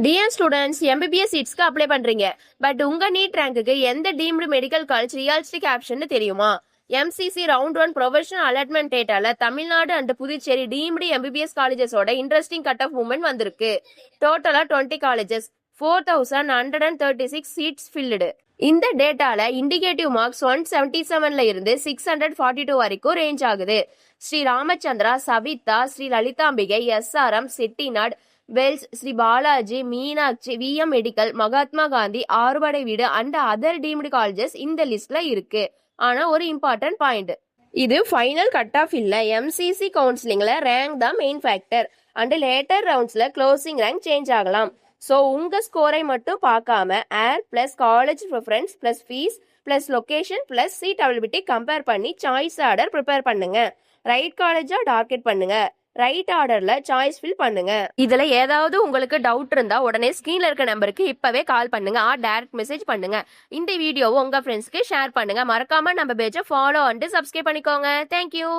TN students MBBS சீட்ஸ்க்கு apply பண்றீங்க. But உங்க நீட் ரேங்க்குக்கு எந்த deemed medical college realistic option தெரியுமா? எம்சிசி ரவுண்ட் 1 ப்ரொஃபஷனல் அலாட்மெண்ட் டேட்டால Tamil Nadu and Puducherry deemed MBBS காலேஜஸோட இன்ட்ரெஸ்டிங் கட் ஆஃப் மூவ்மெண்ட் வந்திருக்கு. டோட்டலா 20 காலேஜஸ், 4136 சீட்ஸ் ஃபில்டு. இந்த டேட்டால இண்டிகேட்டிவ் மார்க்ஸ் 177ல இருந்து 642 வரைக்கும் ரேஞ்ச் ஆகுது. Sri Ramachandra, Saveetha, Sri Lalithambigai, SRM, Chettinad, Vels, Sri Balaji, Meenakshi, VM medical, Mahatma Gandhi, Arupadai Veedu and other deemed colleges இந்த லிஸ்ட்ல இருக்கு. ஆனா ஒரு இம்பார்ட்டன்ட் பாயிண்ட், இது ஃபைனல் கட் ஆஃப் இல்ல. எம்சிசி கவுன்சிலிங்ல ரேங்க் தான் மெயின் ஃபேக்டர் அண்ட் லேட்டர் ரவுண்ட்ஸ்ல க்ளோசிங் ரேங்க் சேஞ்ச் ஆகலாம். ஸோ உங்க ஸ்கோரை மட்டும் பார்க்காம AIR plus college preference plus fees plus location plus seat availability compare பண்ணி சாய்ஸ் ஆர்டர் ப்ரிப்பேர் பண்ணுங்க. ரைட் காலேஜா டார்கெட் பண்ணுங்க, ரைட் ஆர்டர்ல சாய்ஸ் ஃபில் பண்ணுங்க. இதுல ஏதாவது உங்களுக்கு டவுட் இருந்தா உடனே ஸ்கிரீன்ல இருக்க நம்பருக்கு இப்பவே கால் பண்ணுங்க ஆர் டைரக்ட் மெசேஜ் பண்ணுங்க. இந்த வீடியோவை உங்க ஃப்ரெண்ட்ஸ்க்கு ஷேர் பண்ணுங்க. மறக்காம நம்ம பேஜை ஃபாலோ அண்ட் சப்ஸ்கிரைப் பண்ணிக்கோங்க. தேங்க்யூ.